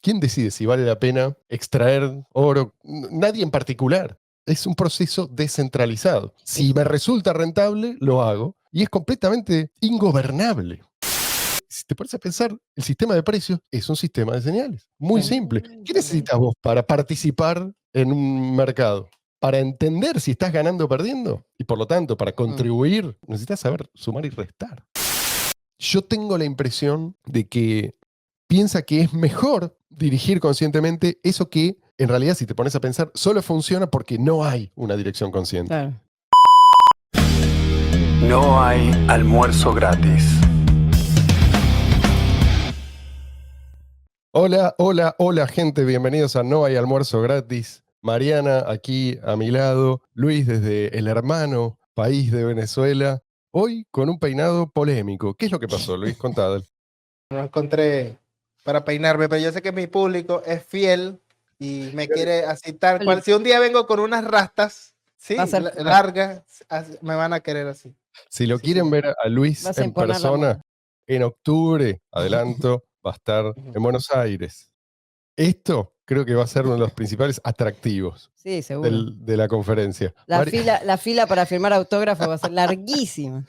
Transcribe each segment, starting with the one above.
¿Quién decide si vale la pena extraer oro? Nadie en particular. Es un proceso descentralizado. Si me resulta rentable, lo hago. Y es completamente ingobernable. Si te pones a pensar, el sistema de precios es un sistema de señales. Muy simple. ¿Qué necesitas vos para participar en un mercado? Para entender si estás ganando o perdiendo. Y por lo tanto, para contribuir, necesitas saber sumar y restar. Yo tengo la impresión de que piensa que es mejor dirigir conscientemente eso que, en realidad, si te pones a pensar, solo funciona porque no hay una dirección consciente. Claro. No hay almuerzo gratis. Hola, hola, hola, gente. Bienvenidos a No hay almuerzo gratis. Mariana aquí a mi lado. Luis desde el hermano país de Venezuela. Hoy con un peinado polémico. ¿Qué es lo que pasó, Luis? Contad. No encontré para peinarme, pero yo sé que mi público es fiel y me quiere así tal cual. Si un día vengo con unas rastas, sí, largas, me van a querer así. Si lo quieren ver a Luis en persona, en octubre, adelanto, va a estar en Buenos Aires. Esto creo que va a ser uno de los principales atractivos de la conferencia. La fila para firmar autógrafo va a ser larguísima.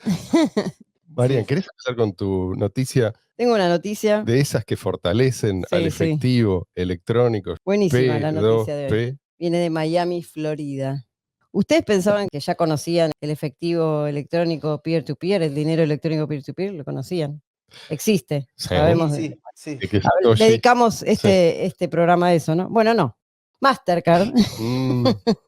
Marian, ¿querés empezar con tu noticia? Tengo una noticia. De esas que fortalecen al efectivo electrónico. Buenísima la noticia de hoy. Viene de Miami, Florida. ¿Ustedes pensaban que ya conocían el efectivo electrónico peer-to-peer, el dinero electrónico peer-to-peer? ¿Lo conocían? Existe. Sabemos. Sí. Dedicamos este programa a eso, ¿no? Bueno, no. Mastercard.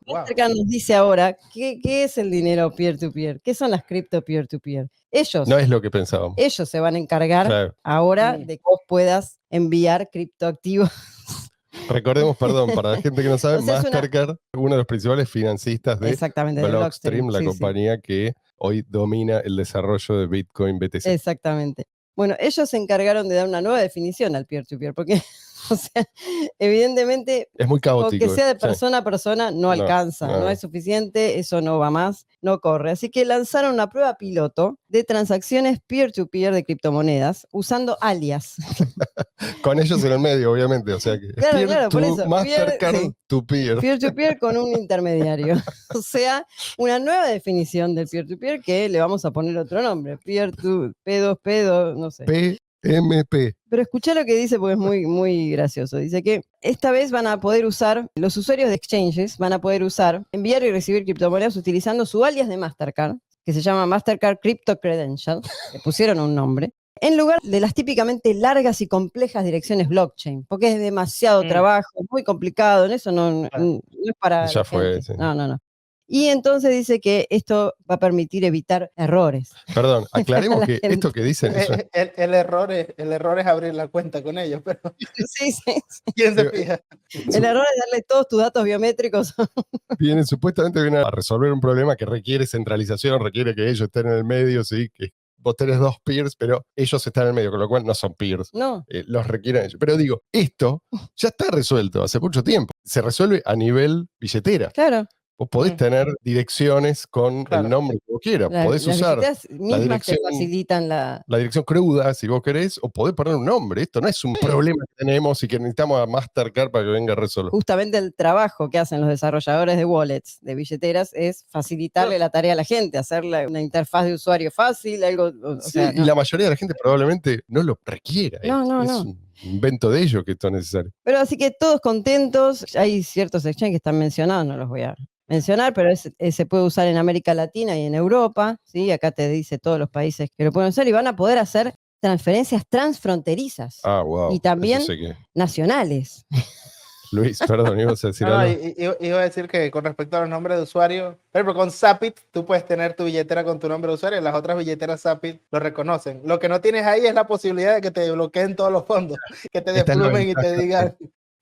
Mastercard nos dice ahora ¿qué es el dinero peer-to-peer? ¿Qué son las cripto peer-to-peer? Ellos. No es lo que pensábamos. Ellos se van a encargar ahora de que vos puedas enviar criptoactivos. Recordemos, perdón, para la gente que no sabe, Mastercard es uno de los principales financistas de Blockstream, la compañía que hoy domina el desarrollo de Bitcoin BTC. Exactamente. Bueno, ellos se encargaron de dar una nueva definición al peer-to-peer, porque, o sea, evidentemente, es muy caótico. Aunque sea de persona a persona, no alcanza, no es suficiente, eso no va más, no corre. Así que lanzaron una prueba piloto de transacciones peer-to-peer de criptomonedas usando alias. Con ellos en el medio, obviamente, o sea que claro, por eso. Mastercard to peer. Peer-to-peer con un intermediario. O sea, una nueva definición del peer-to-peer que le vamos a poner otro nombre. Peer-to, P2, no sé. PMP. Pero escuchá lo que dice porque es muy, muy gracioso. Dice que esta vez van a poder usar, los usuarios de exchanges van a poder usar, enviar y recibir criptomonedas utilizando su alias de Mastercard, que se llama Mastercard Crypto Credential, le pusieron un nombre, en lugar de las típicamente largas y complejas direcciones blockchain, porque es demasiado trabajo, es muy complicado, en eso no es para ya fue, sí. No. Y entonces dice que esto va a permitir evitar errores. Perdón, aclaremos que esto que dicen... El error es abrir la cuenta con ellos, pero... Sí. ¿Quién se fija? El error es darle todos tus datos biométricos. Supuestamente vienen a resolver un problema que requiere centralización, requiere que ellos estén en el medio, sí, que vos tenés dos peers, pero ellos están en el medio, con lo cual no son peers. No. Los requieren ellos. Pero digo, esto ya está resuelto hace mucho tiempo. Se resuelve a nivel billetera. Claro. Vos podés tener direcciones con el nombre que vos quieras. Podés usar la dirección, te facilitan la dirección cruda, si vos querés, o podés poner un nombre. Esto no es un problema que tenemos y que necesitamos a Mastercard para que venga a resolver. Justamente el trabajo que hacen los desarrolladores de wallets, de billeteras, es facilitarle la tarea a la gente, hacerle una interfaz de usuario fácil, algo... Y la mayoría de la gente probablemente no lo requiera. Es un invento de ellos que esto es necesario. Pero así que todos contentos. Hay ciertos exchanges que están mencionados, no los voy a mencionar, pero se puede usar en América Latina y en Europa, ¿sí? Acá te dice todos los países que lo pueden usar y van a poder hacer transferencias transfronterizas y también nacionales. Luis, perdón, ibas a decir algo. Iba a decir que con respecto a los nombres de usuario, por ejemplo, con Zapit tú puedes tener tu billetera con tu nombre de usuario y las otras billeteras Zapit lo reconocen. Lo que no tienes ahí es la posibilidad de que te bloqueen todos los fondos, que te desplumen y te digan...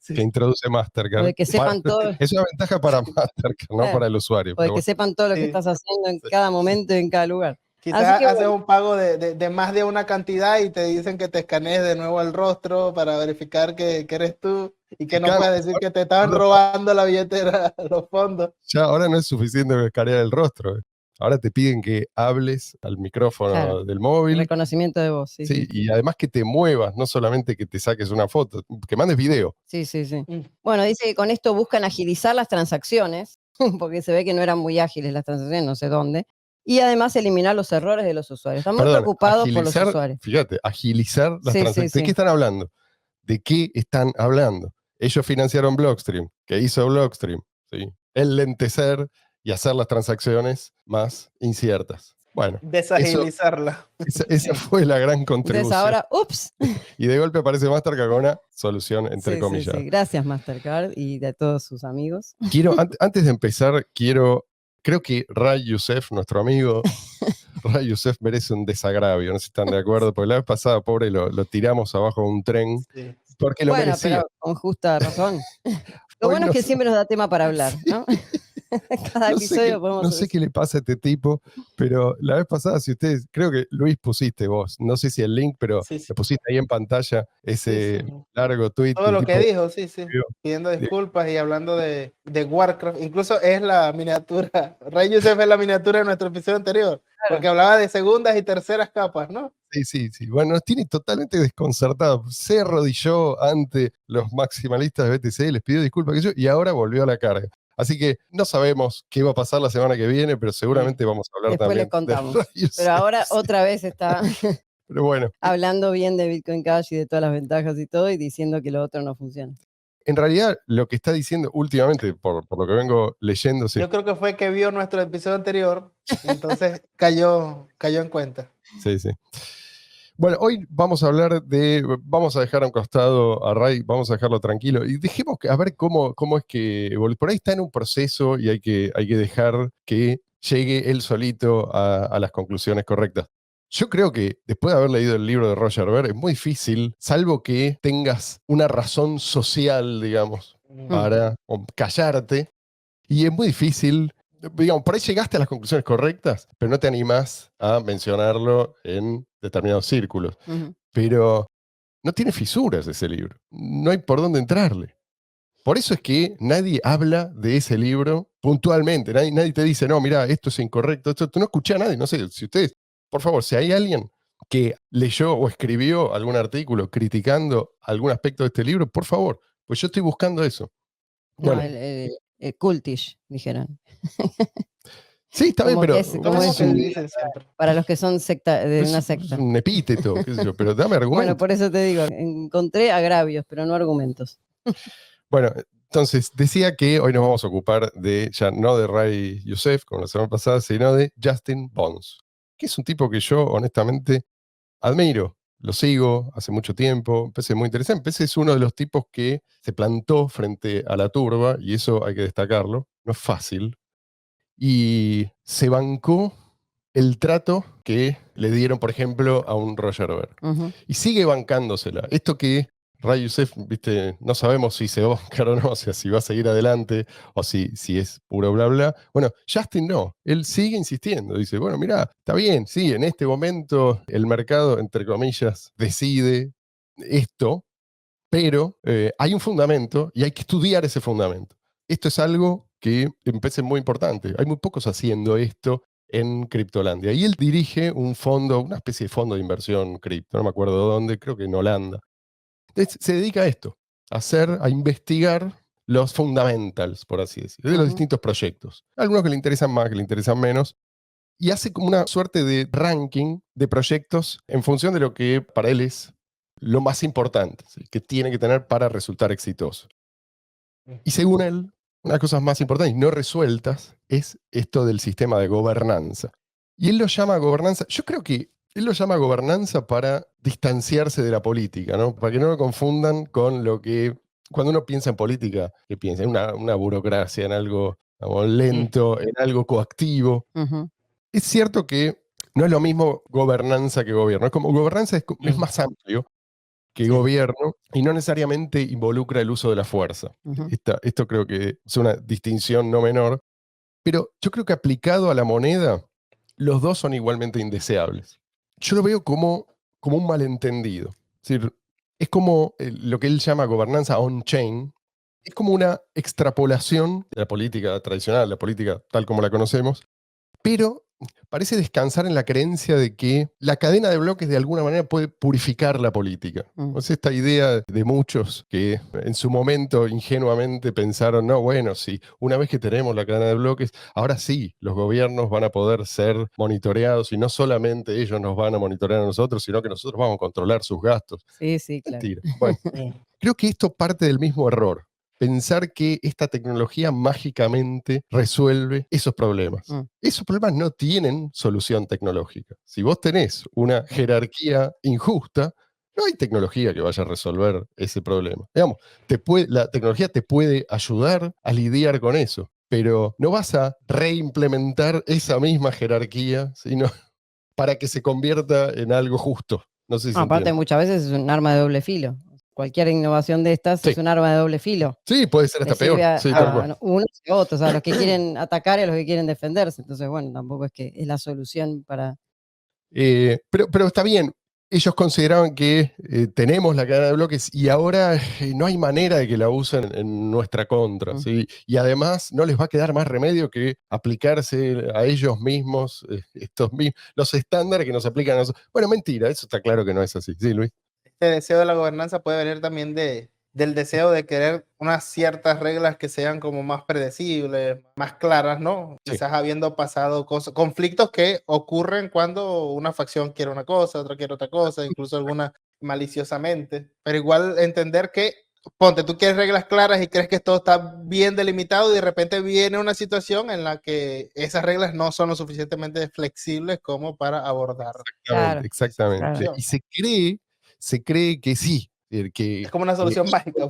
Que introduce Mastercard. De que sepan todo. Es una ventaja para Mastercard, no para el usuario. O de que sepan todo lo que estás haciendo en cada momento y en cada lugar. Quizás haces un pago de más de una cantidad y te dicen que te escanees de nuevo el rostro para verificar que eres tú y que no puedes decir que te estaban robando la billetera, los fondos. Ya ahora no es suficiente escanear el rostro. ahora te piden que hables al micrófono Claro. del móvil. Reconocimiento de voz, sí, Sí, sí. y además que te muevas, no solamente que te saques una foto, que mandes video. Sí. Mm. Bueno, dice que con esto buscan agilizar las transacciones, porque se ve que no eran muy ágiles las transacciones, no sé dónde. Y además eliminar los errores de los usuarios. Están muy Perdón, preocupados por los agilizar, usuarios. fíjate, agilizar las Sí, transacciones. sí, ¿De qué sí. están hablando? ¿De qué están hablando? Ellos financiaron Blockstream. ¿Qué hizo Blockstream? ¿Sí? El lentecer y hacer las transacciones más inciertas. Bueno, Desagilizarla. esa fue la gran Entonces contribución. ahora, ups. Y de golpe aparece Mastercard con una solución, entre Sí, comillas. sí. Gracias, Mastercard, y de todos sus amigos. Antes de empezar, creo que Ray Youssef, nuestro amigo, Ray Youssef merece un desagravio, no sé si están de acuerdo, porque la vez pasada, pobre, lo tiramos abajo de un tren, Sí. porque lo Bueno, merecía. pero con justa razón. Lo Hoy bueno no es que sé- siempre nos da tema para hablar, ¿no? Cada No sé, episodio podemos no sé qué le pasa a este tipo, pero la vez pasada, si ustedes, creo que Luis pusiste vos, no sé si el link, pero Sí, sí. le pusiste ahí en pantalla ese Sí. largo tweet. Todo lo que dijo, sí. dijo, Pidiendo disculpas y hablando de Warcraft. Incluso es la miniatura. Ray Youssef es la miniatura de nuestro episodio anterior. Porque hablaba de segundas y terceras capas, ¿no? Sí. Bueno, nos tiene totalmente desconcertados. Se arrodilló ante los maximalistas de BTC, les pidió disculpas y ahora volvió a la carga. Así que no sabemos qué va a pasar la semana que viene, pero seguramente vamos a hablar Después también les contamos. de Ray Youssef. Pero ahora Sí. otra vez está Pero bueno, hablando bien de Bitcoin Cash y de todas las ventajas y todo, y diciendo que lo otro no funciona. en realidad lo que está diciendo últimamente, por lo que vengo leyendo, Yo creo que fue que vio nuestro episodio anterior, entonces cayó en cuenta. sí. Bueno, hoy vamos vamos a dejar a un costado a Ray, vamos a dejarlo tranquilo y dejemos a ver cómo es que por ahí está en un proceso y hay que dejar que llegue él solito a las conclusiones correctas. Yo creo que después de haber leído el libro de Roger Ver es muy difícil, salvo que tengas una razón social, digamos, para callarte, y es muy difícil, digamos, por ahí llegaste a las conclusiones correctas, pero no te animás a mencionarlo en determinados círculos. Ujú. Pero no tiene fisuras ese libro, no hay por dónde entrarle. Por eso es que nadie habla de ese libro puntualmente, nadie te dice, no, mira, esto es incorrecto, tú no escuché a nadie, no sé, si ustedes, por favor, si hay alguien que leyó o escribió algún artículo criticando algún aspecto de este libro, por favor, pues yo estoy buscando eso. No, Bueno, el cultish, dijeron. sí, está bien, Como pero que es, Como como es se un- dice siempre. para los que son de una es secta. un epíteto, qué sé yo, pero dame Bueno, argumentos. por eso te digo, encontré agravios, pero no argumentos. Bueno, entonces decía que hoy nos vamos a ocupar ya no de Ray Youssef, como la semana pasada, sino de Justin Bonds, que es un tipo que yo honestamente admiro, lo sigo hace mucho tiempo, me parece muy interesante, me parece es uno de los tipos que se plantó frente a la turba, y eso hay que destacarlo, no es fácil, y se bancó el trato que le dieron, por ejemplo, a un Roger Ver. Ujú. Y sigue bancándosela. Esto que Ray Youssef, viste, no sabemos si se va a bancar o no, o sea, si va a seguir adelante o si es puro bla bla. Bueno, Justin no, él sigue insistiendo. Dice, bueno, mira, está bien, sí, en este momento el mercado, entre comillas, decide esto, pero hay un fundamento y hay que estudiar ese fundamento. Esto es algo que me parece muy importante. Hay muy pocos haciendo esto en Criptolandia. Y él dirige un fondo, una especie de fondo de inversión cripto, no me acuerdo dónde, creo que en Holanda. Entonces se dedica a esto, a investigar los fundamentals, por así decirlo, de los Ujú. distintos proyectos. Algunos que le interesan más, que le interesan menos, y hace como una suerte de ranking de proyectos en función de lo que para él es lo más importante, ¿sí?, que tiene que tener para resultar exitoso. Y según él, una de las cosas más importantes y no resueltas es esto del sistema de gobernanza. Y él lo llama gobernanza, yo creo que él lo llama gobernanza para distanciarse de la política, ¿no? Para que no lo confundan con lo que, cuando uno piensa en política, ¿qué piensa? En una burocracia, en algo lento, en algo coactivo. Ujú. Es cierto que no es lo mismo gobernanza que gobierno. Es como gobernanza es más amplio que Sí. gobierno y no necesariamente involucra el uso de la fuerza. Ujú. Esto creo que es una distinción no menor, pero yo creo que aplicado a la moneda, los dos son igualmente indeseables. Yo lo veo como un malentendido. Es decir, es como lo que él llama gobernanza on-chain, es como una extrapolación de la política tradicional, la política tal como la conocemos, pero parece descansar en la creencia de que la cadena de bloques de alguna manera puede purificar la política. O sea, esta idea de muchos que en su momento ingenuamente pensaron, no, bueno, sí, una vez que tenemos la cadena de bloques, ahora sí, los gobiernos van a poder ser monitoreados y no solamente ellos nos van a monitorear a nosotros, sino que nosotros vamos a controlar sus gastos. Sí, claro. Mentira. Bueno, creo que esto parte del mismo error. Pensar que esta tecnología mágicamente resuelve esos problemas. Esos problemas no tienen solución tecnológica. Si vos tenés una jerarquía injusta, no hay tecnología que vaya a resolver ese problema. Digamos, la tecnología te puede ayudar a lidiar con eso, pero no vas a reimplementar esa misma jerarquía, sino para que se convierta en algo justo. No sé si se Aparte, entiende. muchas veces es un arma de doble filo. Cualquier innovación de estas Sí. es un arma de doble filo. Sí, puede ser hasta Le sirve peor. Sí, tal cual. a unos y a otros, a los que quieren atacar y a los que quieren defenderse. Entonces, bueno, tampoco es que es la solución para... Pero está bien. Ellos consideraban que tenemos la cadena de bloques y ahora no hay manera de que la usen en nuestra contra. ¿Sí? Y además no les va a quedar más remedio que aplicarse a ellos mismos los estándares que nos aplican a nosotros. Bueno, mentira, eso está claro que no es así. Sí, Luis. Este deseo de la gobernanza puede venir también del deseo de querer unas ciertas reglas que sean como más predecibles, más claras, ¿no? Sí. Quizás habiendo pasado conflictos que ocurren cuando una facción quiere una cosa, otra quiere otra cosa, incluso alguna maliciosamente, pero igual entender que, ponte, tú quieres reglas claras y crees que todo está bien delimitado y de repente viene una situación en la que esas reglas no son lo suficientemente flexibles como para abordar. Exactamente. Claro. Y se cree que sí. Que, es como una solución mágica.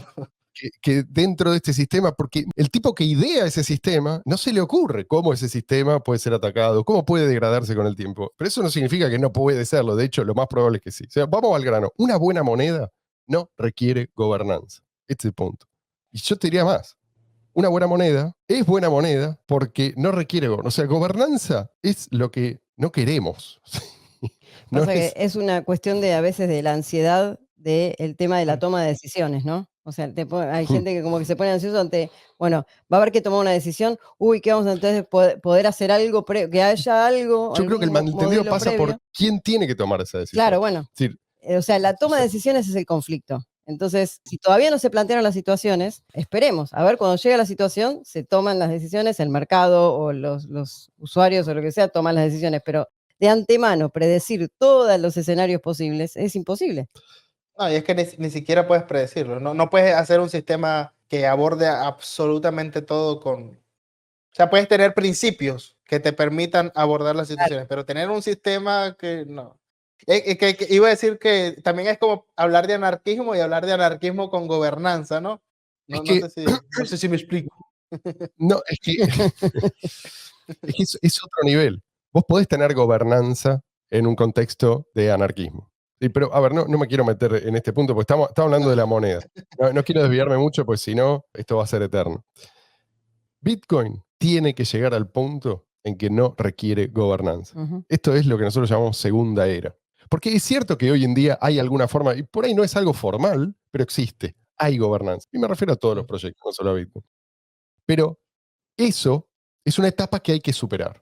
Que dentro de este sistema, porque el tipo que idea ese sistema, no se le ocurre cómo ese sistema puede ser atacado, cómo puede degradarse con el tiempo. Pero eso no significa que no puede serlo, de hecho, lo más probable es que sí. O sea, vamos al grano. Una buena moneda no requiere gobernanza. Este es el punto. Y yo te diría más. Una buena moneda es buena moneda porque no requiere gobernanza. O sea, gobernanza es lo que no queremos. No Pasa es- que es una cuestión de a veces de la ansiedad del tema de la toma de decisiones, ¿no? O sea, hay gente que como que se pone ansioso ante, bueno, va a haber que tomar una decisión, uy, ¿qué vamos a entonces poder hacer algo, que haya algo, Yo creo que el algún malentendido modelo pasa por previo? quién tiene que tomar esa decisión. Claro, bueno, Es decir, o sea, la toma de decisiones es el conflicto. Entonces, si todavía no se plantearon las situaciones, esperemos. A ver, cuando llega la situación, se toman las decisiones, el mercado o los usuarios o lo que sea toman las decisiones, pero de antemano predecir todos los escenarios posibles es imposible. No, y es que ni siquiera puedes predecirlo. No puedes hacer un sistema que aborde absolutamente todo con... O sea, puedes tener principios que te permitan abordar las situaciones, pero tener un sistema que no... Que iba a decir que también es como hablar de anarquismo y hablar de anarquismo con gobernanza, ¿no? Es No que- no sé si me explico. no, es que, es otro nivel. Vos podés tener gobernanza en un contexto de anarquismo. Sí, pero, a ver, no me quiero meter en este punto, porque estamos hablando de la moneda. No quiero desviarme mucho, pues si no, esto va a ser eterno. Bitcoin tiene que llegar al punto en que no requiere gobernanza. Ujú. Esto es lo que nosotros llamamos segunda era. Porque es cierto que hoy en día hay alguna forma, y por ahí no es algo formal, pero existe, hay gobernanza. Y me refiero a todos los proyectos, no solo a Bitcoin. Pero eso es una etapa que hay que superar.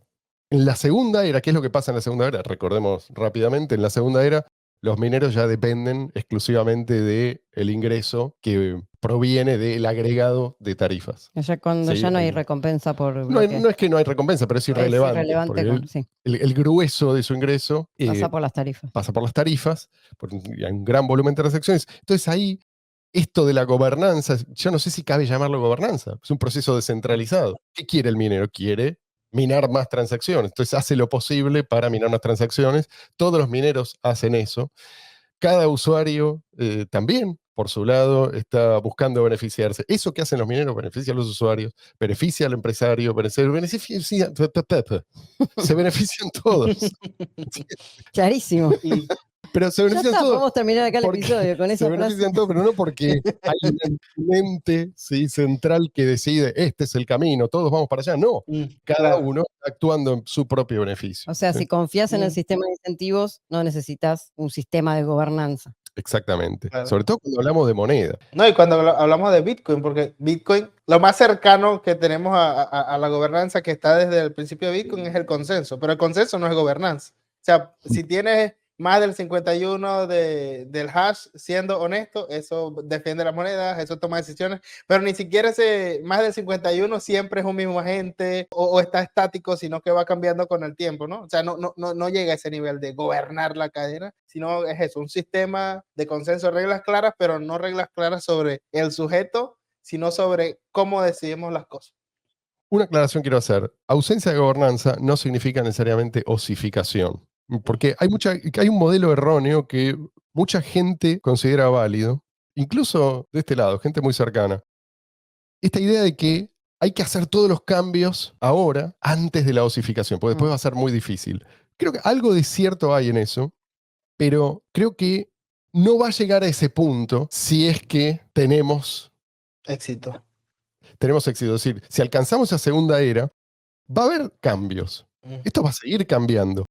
En la segunda era, ¿qué es lo que pasa en la segunda era? Recordemos rápidamente, en la segunda era los mineros ya dependen exclusivamente del ingreso que proviene del agregado de tarifas. Ya cuando Sí, ya no hay ahí. recompensa por No, bloque. no es que no hay recompensa, pero es Es irrelevante. irrelevante, Porque sí, el grueso de su ingreso pasa por las tarifas. pasa por las tarifas, porque hay un gran volumen de transacciones. Entonces ahí, esto de la gobernanza, yo no sé si cabe llamarlo gobernanza, es un proceso descentralizado. ¿Qué quiere el minero? Quiere minar más transacciones. Entonces hace lo posible para minar más transacciones. Todos los mineros hacen eso. Cada usuario también, por su lado, está buscando beneficiarse. Eso que hacen los mineros beneficia a los usuarios, beneficia al empresario, se benefician todos. Clarísimo. Pero se Ya benefician está, todos. podemos terminar acá el Porque episodio con se esa frase. benefician todos, pero no porque hay un ente ¿sí? central que decide este es el camino, todos vamos para allá. No, cada Claro. uno está actuando en su propio beneficio. O sea, ¿sí? si confías en el sistema de incentivos, no necesitas un sistema de gobernanza. Exactamente. Claro. Sobre todo cuando hablamos de moneda. No, y cuando hablamos de Bitcoin, porque Bitcoin, lo más cercano que tenemos a la gobernanza que está desde el principio de Bitcoin es el consenso, pero el consenso no es gobernanza. O sea, si tienes más del 51 del hash, siendo honesto, eso defiende las monedas, eso toma decisiones, pero ni siquiera ese más del 51 siempre es un mismo agente o está estático, sino que va cambiando con el tiempo, ¿no? O sea, no llega a ese nivel de gobernar la cadena, sino es eso, un sistema de consenso, reglas claras, pero no reglas claras sobre el sujeto, sino sobre cómo decidimos las cosas. Una aclaración quiero hacer. Ausencia de gobernanza no significa necesariamente osificación. Porque hay un modelo erróneo que mucha gente considera válido, incluso de este lado, gente muy cercana. Esta idea de que hay que hacer todos los cambios ahora, antes de la osificación, porque después va a ser muy difícil. Creo que algo de cierto hay en eso, pero creo que no va a llegar a ese punto si es que tenemos Éxito. éxito. Es decir, si alcanzamos esa segunda era, va a haber cambios. Esto va a seguir cambiando,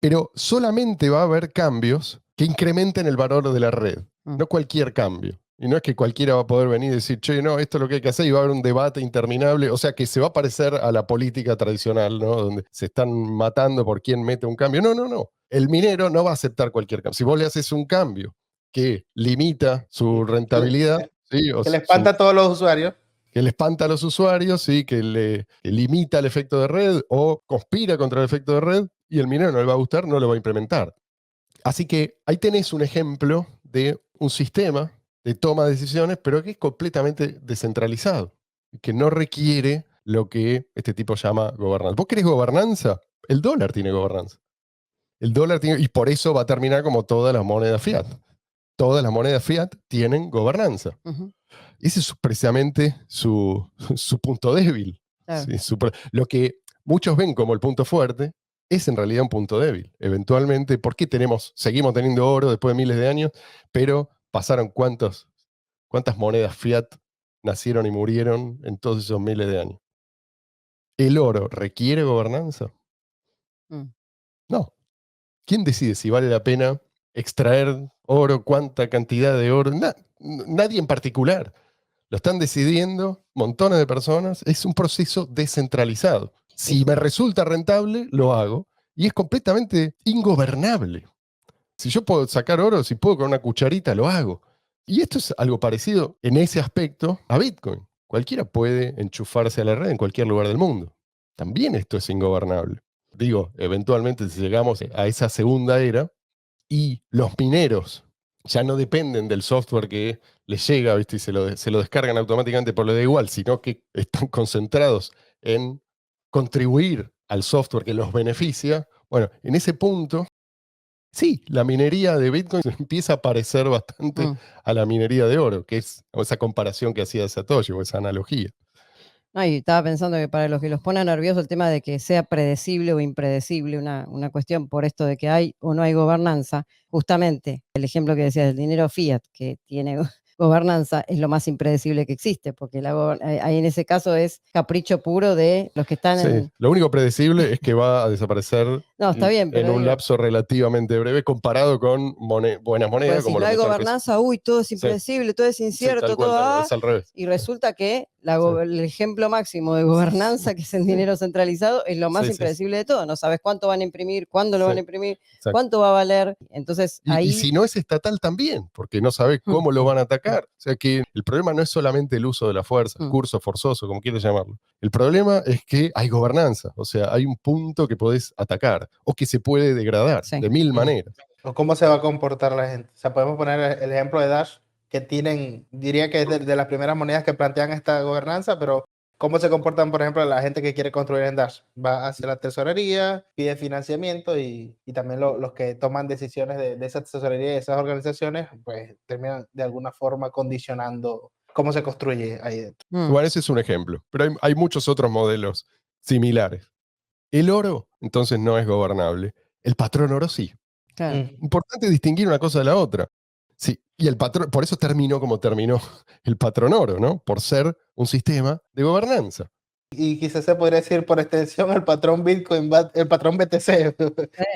pero solamente va a haber cambios que incrementen el valor de la red, no cualquier cambio. Y no es que cualquiera va a poder venir y decir, che, no, esto es lo que hay que hacer y va a haber un debate interminable, o sea que se va a parecer a la política tradicional, ¿no? Donde se están matando por quién mete un cambio. No, no, no. El minero no va a aceptar cualquier cambio. Si vos le haces un cambio que limita su rentabilidad, ¿sí? Que le espanta a todos los usuarios. Que le espanta a los usuarios, ¿sí? Que limita el efecto de red o conspira contra el efecto de red, y el minero no le va a gustar, no lo va a implementar. Así que ahí tenés un ejemplo de un sistema de toma de decisiones, pero que es completamente descentralizado, que no requiere lo que este tipo llama gobernanza. ¿Vos querés gobernanza? El dólar tiene gobernanza. El dólar tiene, y por eso va a terminar como todas las monedas fiat. Todas las monedas fiat tienen gobernanza. Ese es precisamente su punto débil. Claro. ¿Sí? Lo que muchos ven como el punto fuerte es en realidad un punto débil. Eventualmente, ¿por qué seguimos teniendo oro después de miles de años? Pero pasaron cuántas monedas fiat nacieron y murieron en todos esos miles de años. ¿El oro requiere gobernanza? No. ¿Quién decide si vale la pena extraer oro, cuánta cantidad de oro? Nadie en particular. Lo están decidiendo montones de personas. Es un proceso descentralizado. Si me resulta rentable, lo hago. Y es completamente ingobernable. Si yo puedo sacar oro, si puedo con una cucharita, lo hago. Y esto es algo parecido en ese aspecto a Bitcoin. Cualquiera puede enchufarse a la red en cualquier lugar del mundo. También esto es ingobernable. Digo, eventualmente si llegamos a esa segunda era y los mineros ya no dependen del software que les llega, ¿viste? Y se lo descargan automáticamente por lo de igual, sino que están concentrados en contribuir al software que los beneficia. Bueno, en ese punto, sí, la minería de Bitcoin empieza a parecer bastante a la minería de oro, que es esa comparación que hacía Satoshi, o esa analogía. No, y estaba pensando que para los que los pone nerviosos el tema de que sea predecible o impredecible una cuestión por esto de que hay o no hay gobernanza, justamente el ejemplo que decías del dinero fiat que tiene gobernanza es lo más impredecible que existe, porque ahí en ese caso es capricho puro de los que están Sí, lo único predecible es que va a desaparecer No, está bien, en pero un digo, lapso relativamente breve comparado con buenas monedas pues si como no lo hay que están gobernanza, uy, todo es Sí. impredecible, todo es Sí, incierto, tal cual, todo tal cual, es al revés. y resulta que Sí. el ejemplo máximo de gobernanza, que es el dinero centralizado, es lo más Sí, sí, impredecible de todo. No sabes cuánto van a imprimir, cuándo lo Sí, van a imprimir, exacto. cuánto va a valer. Entonces, Y ahí si no es estatal también, porque no sabes cómo lo van a atacar. O sea que el problema no es solamente el uso de la fuerza, el curso forzoso, como quieras llamarlo. El problema es que hay gobernanza, o sea, hay un punto que podés atacar o que se puede degradar Sí. de mil maneras. O cómo se va a comportar la gente. O sea, podemos poner el ejemplo de Dash, que tienen, diría que es de las primeras monedas que plantean esta gobernanza, pero ¿cómo se comportan, por ejemplo, la gente que quiere construir en Dash? Va hacia la tesorería, pide financiamiento y también los que toman decisiones de esa tesorería y esas organizaciones, pues terminan de alguna forma condicionando cómo se construye ahí dentro. Bueno, ese es un ejemplo, pero hay muchos otros modelos similares. El oro, entonces, no es gobernable. El patrón oro sí. Claro. Importante distinguir una cosa de la otra. Sí, y el patrón, por eso terminó como terminó el patrón oro, ¿no? Por ser un sistema de gobernanza. Y quizás se podría decir por extensión el patrón Bitcoin, el patrón BTC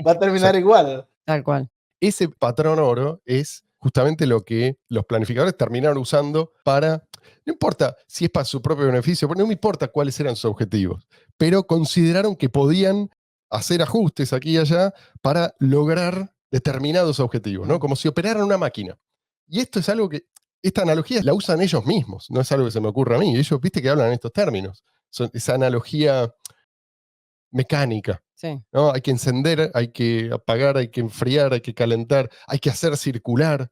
va a terminar igual. Tal cual. Ese patrón oro es justamente lo que los planificadores terminaron usando para, no importa si es para su propio beneficio, no me importa cuáles eran sus objetivos, pero consideraron que podían hacer ajustes aquí y allá para lograr determinados objetivos, ¿no? Como si operaran una máquina. Y esto es algo que, esta analogía la usan ellos mismos, no es algo que se me ocurra a mí. Ellos, viste que hablan en estos términos. Esa analogía mecánica, Sí. ¿no? Hay que encender, hay que apagar, hay que enfriar, hay que calentar, hay que hacer circular.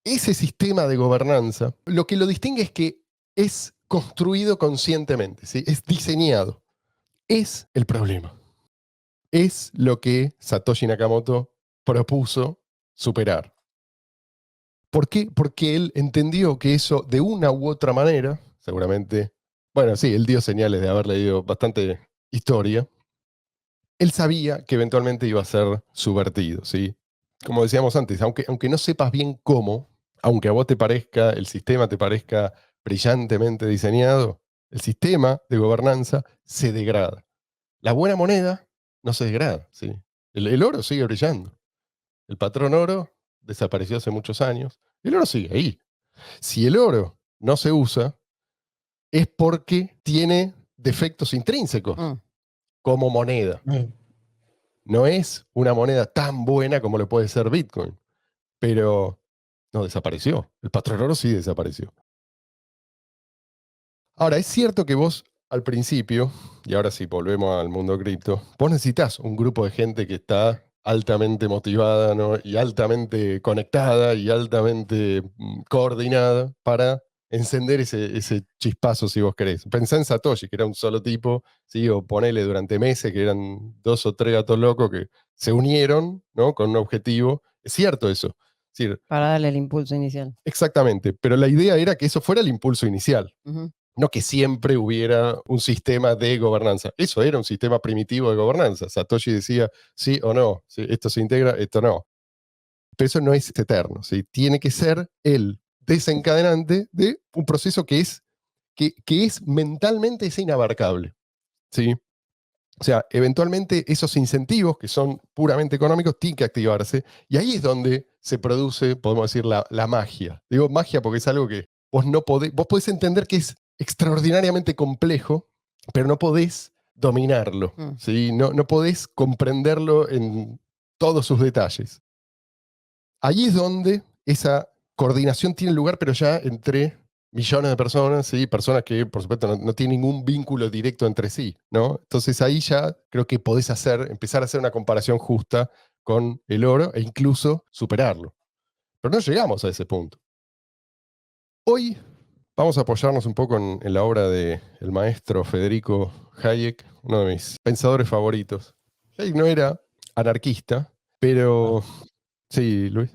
Ese sistema de gobernanza, lo que lo distingue es que es construido conscientemente, ¿sí? Es diseñado. Es el problema. Es lo que Satoshi Nakamoto propuso superar. ¿Por qué? Porque él entendió que eso, de una u otra manera, seguramente, bueno, sí, él dio señales de haber leído bastante historia. Él sabía que eventualmente iba a ser subvertido, ¿sí? Como decíamos antes, aunque no sepas bien cómo, aunque a vos te parezca, el sistema te parezca brillantemente diseñado, el sistema de gobernanza se degrada. La buena moneda no se degrada, ¿sí? El oro sigue brillando. El patrón oro desapareció hace muchos años. El oro sigue ahí. Si el oro no se usa, es porque tiene defectos intrínsecos Mm. como moneda. No es una moneda tan buena como lo puede ser Bitcoin, pero no desapareció. El patrón oro sí desapareció. Ahora, es cierto que vos al principio, y ahora sí volvemos al mundo cripto, vos necesitas un grupo de gente que está altamente motivada, ¿no? Y altamente conectada y altamente coordinada para encender ese chispazo, si vos querés. Pensá en Satoshi, que era un solo tipo, ¿sí? O ponele durante meses, que eran 2 o 3 gatos locos que se unieron, ¿no? Con un objetivo. Es cierto eso. Es decir, Para darle el impulso inicial. exactamente, pero la idea era que eso fuera el impulso inicial. Ujú. No que siempre hubiera un sistema de gobernanza. Eso era un sistema primitivo de gobernanza. Satoshi decía sí o no, ¿sí? Esto se integra, esto no. Pero eso no es eterno, ¿sí? Tiene que ser el desencadenante de un proceso que es mentalmente es inabarcable, ¿sí? O sea, eventualmente esos incentivos que son puramente económicos tienen que activarse y ahí es donde se produce, podemos decir, la magia. Digo magia porque es algo que vos podés entender que es extraordinariamente complejo, pero no podés dominarlo, Mm. ¿sí? No podés comprenderlo en todos sus detalles. Ahí es donde esa coordinación tiene lugar, pero ya entre millones de personas, ¿sí? Personas que, por supuesto, no tienen ningún vínculo directo entre sí, ¿no? Entonces ahí ya creo que podés empezar a hacer una comparación justa con el oro e incluso superarlo. Pero no llegamos a ese punto. Hoy vamos a apoyarnos un poco en la obra del maestro Federico Hayek, uno de mis pensadores favoritos. Hayek no era anarquista, pero... Sí, Luis.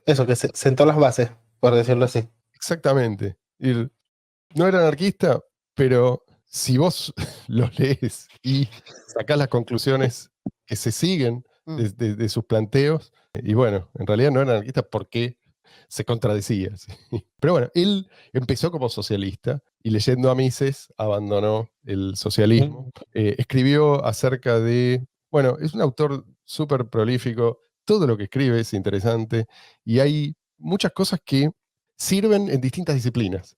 Eso, que sentó las bases, por decirlo así. Exactamente. No era anarquista, pero si vos los lees y sacás las conclusiones que se siguen Mm. de sus planteos, y bueno, en realidad no era anarquista porque se contradecía. ¿Sí? Pero bueno, él empezó como socialista y leyendo a Mises abandonó el socialismo. Escribió acerca de, bueno, es un autor súper prolífico, todo lo que escribe es interesante y hay muchas cosas que sirven en distintas disciplinas.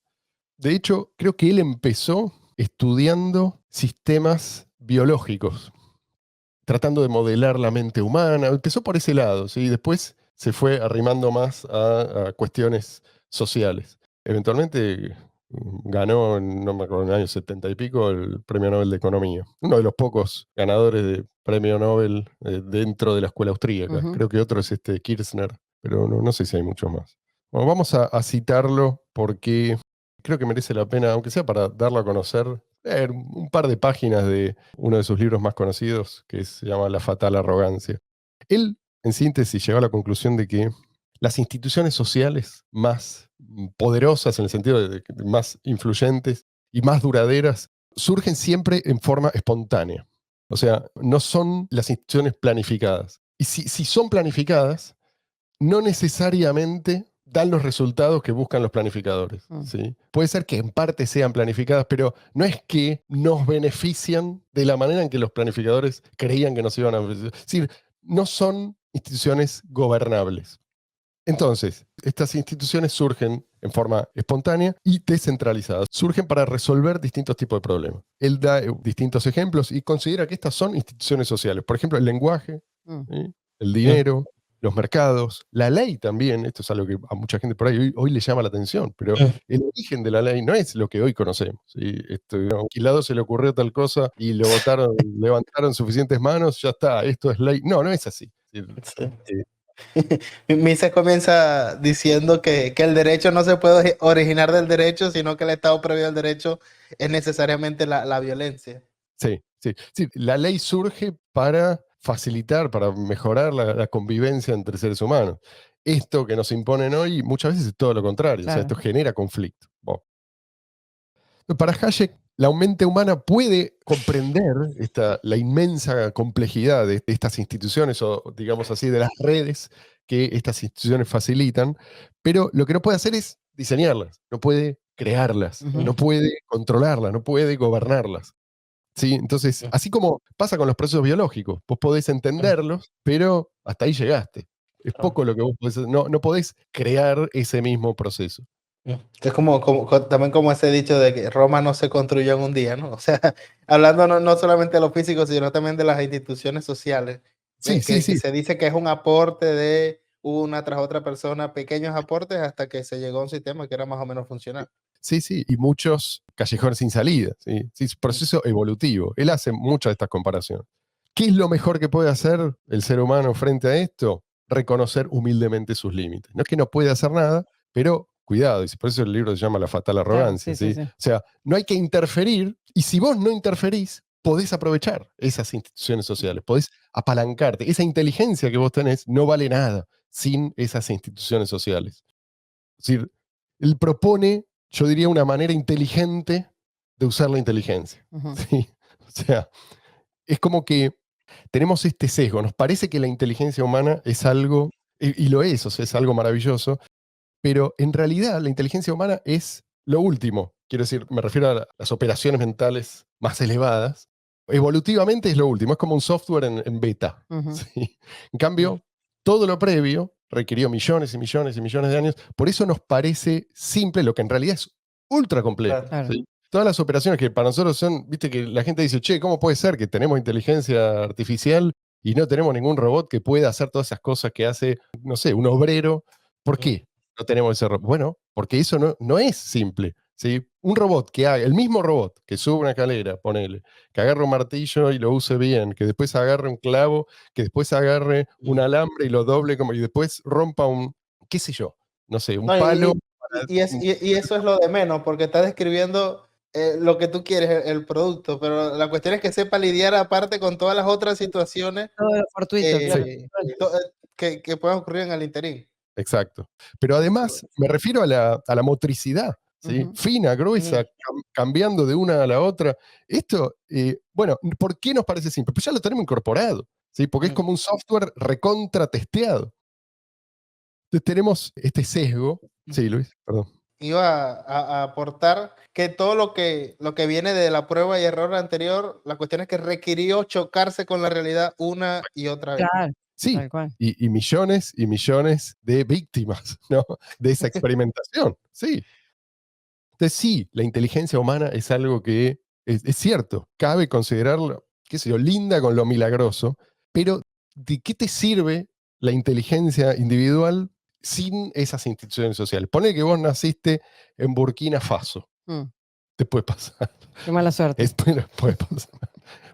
De hecho, creo que él empezó estudiando sistemas biológicos, tratando de modelar la mente humana. Empezó por ese lado, ¿sí? Después se fue arrimando más a cuestiones sociales. Eventualmente ganó, no me acuerdo, en el año 70 y pico, el Premio Nobel de Economía. Uno de los pocos ganadores de Premio Nobel dentro de la escuela austríaca. Ujú. Creo que otro es Kirchner, pero no sé si hay muchos más. Bueno, vamos a citarlo porque creo que merece la pena, aunque sea para darlo a conocer, leer un par de páginas de uno de sus libros más conocidos, que se llama La fatal arrogancia. Él, en síntesis, llegó a la conclusión de que las instituciones sociales más poderosas, en el sentido de más influyentes y más duraderas, surgen siempre en forma espontánea. O sea, no son las instituciones planificadas. Y si son planificadas, no necesariamente dan los resultados que buscan los planificadores. ¿Sí? Puede ser que en parte sean planificadas, pero no es que nos benefician de la manera en que los planificadores creían que nos iban a beneficiar. Es decir, no son instituciones gobernables. Entonces, estas instituciones surgen en forma espontánea y descentralizada. Surgen para resolver distintos tipos de problemas. Él da distintos ejemplos y considera que estas son instituciones sociales. Por ejemplo, el lenguaje, Mm. ¿sí? El dinero, los mercados, la ley también. Esto es algo que a mucha gente por ahí hoy le llama la atención, pero el origen de la ley no es lo que hoy conocemos. ¿Sí? A un quilado se le ocurrió tal cosa y lo votaron, levantaron suficientes manos, ya está, esto es ley. No, no es así. Sí. Mises comienza diciendo que el derecho no se puede originar del derecho, sino que el Estado previo al derecho es necesariamente la violencia. Sí, sí, sí. La ley surge para facilitar, para mejorar la convivencia entre seres humanos. Esto que nos imponen hoy muchas veces es todo lo contrario. O sea, Claro. esto genera conflicto. Bueno. Para Hayek, la mente humana puede comprender la inmensa complejidad de estas instituciones, o digamos así, de las redes que estas instituciones facilitan, pero lo que no puede hacer es diseñarlas, no puede crearlas, Ujú. no puede controlarlas, no puede gobernarlas. ¿Sí? Entonces, así como pasa con los procesos biológicos, vos podés entenderlos, pero hasta ahí llegaste. Es poco lo que vos podés hacer. No, no podés crear ese mismo proceso. Es también como ese dicho de que Roma no se construyó en un día, ¿no? O sea, hablando no solamente de lo físico, sino también de las instituciones sociales, Sí, sí, que sí. se dice que es un aporte de una tras otra persona, pequeños aportes hasta que se llegó a un sistema que era más o menos funcional. Sí, sí, y muchos callejones sin salida. ¿Sí? Sí, es un proceso evolutivo. Él hace muchas de estas comparaciones. ¿Qué es lo mejor que puede hacer el ser humano frente a esto? Reconocer humildemente sus límites. No es que no puede hacer nada, pero cuidado, y por eso el libro se llama La fatal Claro, arrogancia. sí, ¿sí? sí, sí. O sea, no hay que interferir, y si vos no interferís, podés aprovechar esas instituciones sociales, podés apalancarte. Esa inteligencia que vos tenés no vale nada sin esas instituciones sociales. Es decir, él propone, yo diría, una manera inteligente de usar la inteligencia. Ujú. ¿Sí? O sea, es como que tenemos este sesgo. Nos parece que la inteligencia humana es algo, y lo es, o sea, es algo maravilloso, pero en realidad la inteligencia humana es lo último. Quiero decir, me refiero a las operaciones mentales más elevadas. Evolutivamente es lo último, es como un software en beta. Ujú. ¿Sí? En cambio, todo lo previo requirió millones y millones y millones de años. Por eso nos parece simple lo que en realidad es ultra complejo. Claro. ¿Sí? Todas las operaciones que para nosotros son, viste que la gente dice, che, ¿cómo puede ser que tenemos inteligencia artificial y no tenemos ningún robot que pueda hacer todas esas cosas que hace, no sé, un obrero? ¿Por qué no tenemos ese robot? Bueno, porque eso no es simple. ¿Sí? Un robot que haga, el mismo robot que sube una escalera, ponele, que agarre un martillo y lo use bien, que después agarre un clavo, que después agarre un alambre y lo doble, y después rompa un, qué sé yo, no sé, un No, palo. y eso es lo de menos, porque estás describiendo lo que tú quieres, el producto, pero la cuestión es que sepa lidiar aparte con todas las otras situaciones Todo lo fortuito, claro. que puedan ocurrir en el interín. Exacto. Pero además me refiero a la motricidad, ¿sí? Ujú. Fina, gruesa, cambiando de una a la otra. Esto, bueno, ¿por qué nos parece simple? Pues ya lo tenemos incorporado, ¿sí? Porque es como un software recontra testeado. Entonces tenemos este sesgo. Sí, Luis, perdón. Iba a aportar que todo lo que viene de la prueba y error anterior, la cuestión es que requirió chocarse con la realidad una y otra vez. Claro, Sí, tal cual. y millones y millones de víctimas, ¿no? De esa experimentación, sí. Entonces sí, la inteligencia humana es algo que es cierto, cabe considerarlo, qué sé yo, linda con lo milagroso, pero ¿de qué te sirve la inteligencia individual sin esas instituciones sociales? Ponle que vos naciste en Burkina Faso, Mm, te puede pasar. Qué mala suerte. Puede pasar.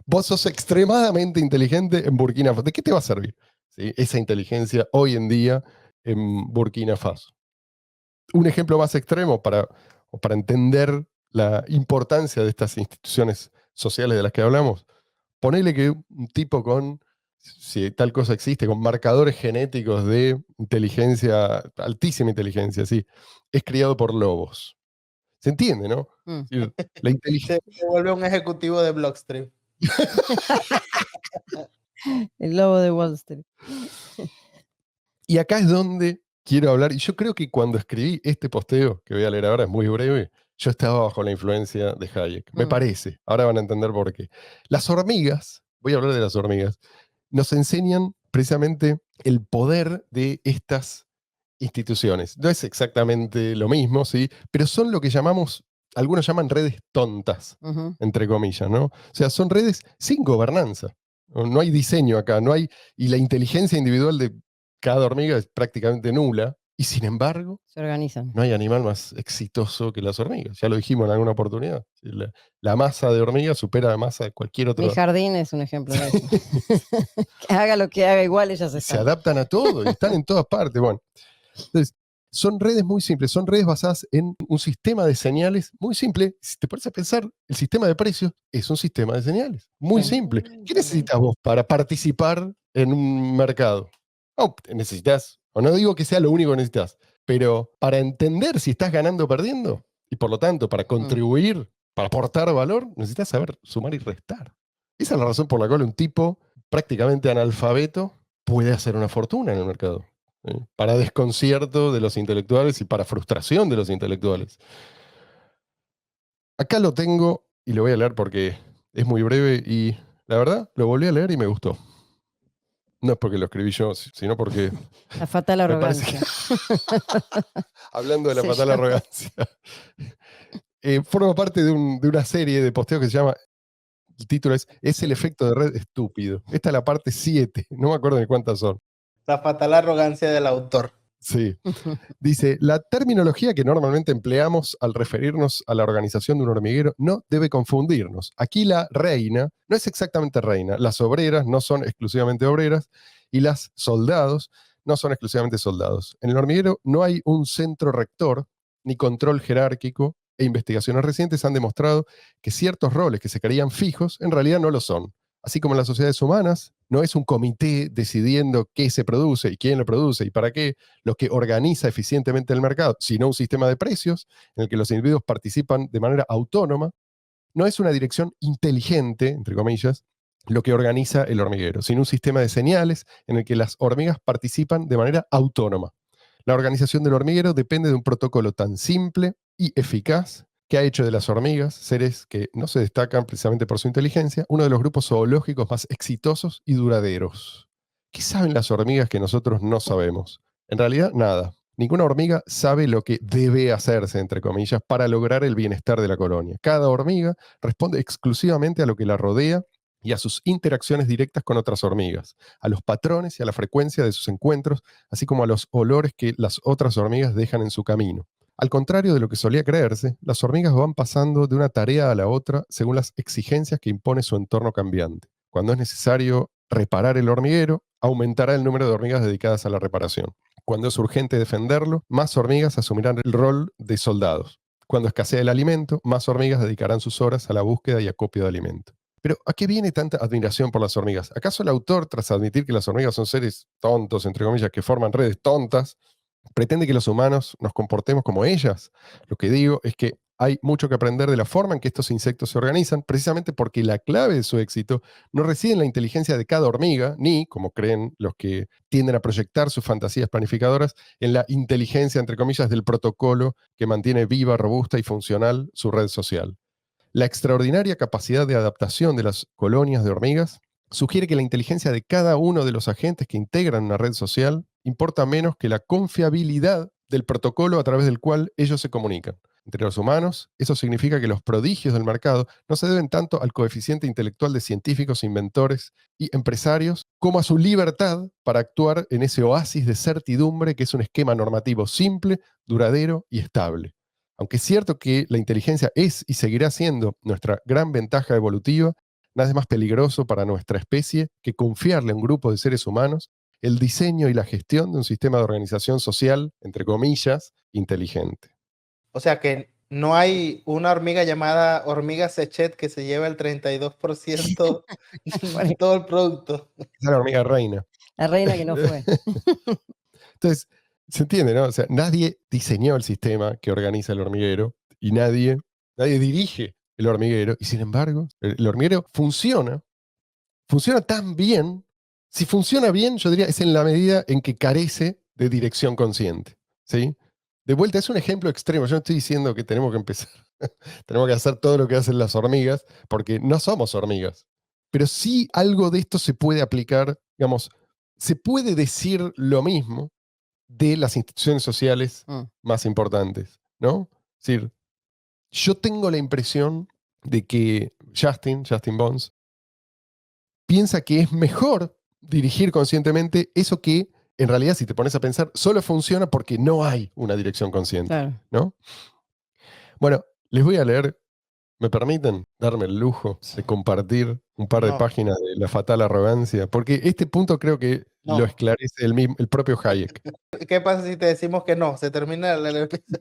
Vos sos extremadamente inteligente en Burkina Faso. ¿De qué te va a servir? ¿Sí? Esa inteligencia hoy en día en Burkina Faso. Un ejemplo más extremo para entender la importancia de estas instituciones sociales de las que hablamos. Ponele que un tipo con, si tal cosa existe, con marcadores genéticos de inteligencia, altísima inteligencia, sí, es criado por lobos. ¿Se entiende, no? Mm. Es decir, la inteligencia. Se vuelve un ejecutivo de Blockstream. El lobo de Wall Street. Y acá es donde quiero hablar, y yo creo que cuando escribí este posteo, que voy a leer ahora, es muy breve, yo estaba bajo la influencia de Hayek. Me parece, ahora van a entender por qué. Las hormigas, voy a hablar de las hormigas, nos enseñan precisamente el poder de estas instituciones. No es exactamente lo mismo, ¿sí? Pero son lo que algunos llaman redes tontas, Ujú. entre comillas, ¿no? O sea, son redes sin gobernanza. No hay diseño acá, y la inteligencia individual de cada hormiga es prácticamente nula, y sin embargo, Se organizan. no hay animal más exitoso que las hormigas. Ya lo dijimos en alguna oportunidad. Sí, la masa de hormigas supera la masa de cualquier Mi otro. jardín es un ejemplo de eso. Que haga lo que haga, igual ellas Se están. adaptan a todo y están en todas partes. Bueno, entonces, son redes muy simples, son redes basadas en un sistema de señales muy simple. Si te pones a pensar, el sistema de precios es un sistema de señales muy Sí. simple. ¿Qué necesitas vos para participar en un mercado? No, necesitas, o no digo que sea lo único que necesitas, pero para entender si estás ganando o perdiendo, y por lo tanto para contribuir, para aportar valor, necesitas saber sumar y restar. Esa es la razón por la cual un tipo prácticamente analfabeto puede hacer una fortuna en el mercado. Para desconcierto de los intelectuales y para frustración de los intelectuales. Acá lo tengo y lo voy a leer porque es muy breve y la verdad lo volví a leer y me gustó. No es porque lo escribí yo, sino porque La fatal me parece que, arrogancia. hablando de la Se fatal llama. arrogancia, forma parte de una serie de posteos que se llama, el título es el efecto de red estúpido. Esta es la parte 7, no me acuerdo de cuántas son. La fatal arrogancia del autor. Sí. Dice, la terminología que normalmente empleamos al referirnos a la organización de un hormiguero no debe confundirnos. Aquí la reina no es exactamente reina. Las obreras no son exclusivamente obreras y las soldados no son exclusivamente soldados. En el hormiguero no hay un centro rector ni control jerárquico e investigaciones recientes han demostrado que ciertos roles que se creían fijos en realidad no lo son. Así como en las sociedades humanas, no es un comité decidiendo qué se produce y quién lo produce y para qué, lo que organiza eficientemente el mercado, sino un sistema de precios en el que los individuos participan de manera autónoma. No es una dirección inteligente, entre comillas, lo que organiza el hormiguero, sino un sistema de señales en el que las hormigas participan de manera autónoma. La organización del hormiguero depende de un protocolo tan simple y eficaz que ha hecho de las hormigas, seres que no se destacan precisamente por su inteligencia, uno de los grupos zoológicos más exitosos y duraderos. ¿Qué saben las hormigas que nosotros no sabemos? En realidad, nada. Ninguna hormiga sabe lo que debe hacerse, entre comillas, para lograr el bienestar de la colonia. Cada hormiga responde exclusivamente a lo que la rodea y a sus interacciones directas con otras hormigas, a los patrones y a la frecuencia de sus encuentros, así como a los olores que las otras hormigas dejan en su camino. Al contrario de lo que solía creerse, las hormigas van pasando de una tarea a la otra según las exigencias que impone su entorno cambiante. Cuando es necesario reparar el hormiguero, aumentará el número de hormigas dedicadas a la reparación. Cuando es urgente defenderlo, más hormigas asumirán el rol de soldados. Cuando escasea el alimento, más hormigas dedicarán sus horas a la búsqueda y acopio de alimento. Pero, ¿a qué viene tanta admiración por las hormigas? ¿Acaso el autor, tras admitir que las hormigas son seres tontos, entre comillas, que forman redes tontas, pretende que los humanos nos comportemos como ellas? Lo que digo es que hay mucho que aprender de la forma en que estos insectos se organizan, precisamente porque la clave de su éxito no reside en la inteligencia de cada hormiga, ni, como creen los que tienden a proyectar sus fantasías planificadoras, en la inteligencia, entre comillas, del protocolo que mantiene viva, robusta y funcional su red social. La extraordinaria capacidad de adaptación de las colonias de hormigas sugiere que la inteligencia de cada uno de los agentes que integran una red social importa menos que la confiabilidad del protocolo a través del cual ellos se comunican. Entre los humanos, eso significa que los prodigios del mercado no se deben tanto al coeficiente intelectual de científicos, inventores y empresarios, como a su libertad para actuar en ese oasis de certidumbre que es un esquema normativo simple, duradero y estable. Aunque es cierto que la inteligencia es y seguirá siendo nuestra gran ventaja evolutiva, nada es más peligroso para nuestra especie que confiarle a un grupo de seres humanos el diseño y la gestión de un sistema de organización social, entre comillas, inteligente. O sea que no hay una hormiga llamada hormiga Sechet que se lleva el 32% de todo el producto. Esa es la hormiga reina. La reina que no fue. Entonces, se entiende, ¿no? O sea, nadie diseñó el sistema que organiza el hormiguero y nadie dirige el hormiguero. Y sin embargo, el hormiguero funciona tan bien. Si funciona bien, yo diría, es en la medida en que carece de dirección consciente. ¿Sí? De vuelta, es un ejemplo extremo. Yo no estoy diciendo que tenemos que empezar, tenemos que hacer todo lo que hacen las hormigas, porque no somos hormigas. Pero sí algo de esto se puede aplicar, digamos, se puede decir lo mismo de las instituciones sociales Mm. más importantes, ¿no? Es decir, yo tengo la impresión de que Justin Bonds, piensa que es mejor dirigir conscientemente eso que, en realidad, si te pones a pensar, solo funciona porque no hay una dirección consciente, Claro. ¿no? Bueno, les voy a leer, ¿me permiten darme el lujo de compartir un par de No, páginas de La fatal arrogancia? Porque este punto creo que lo no. esclarece el propio Hayek. ¿Qué pasa si te decimos que no? Se termina el episodio.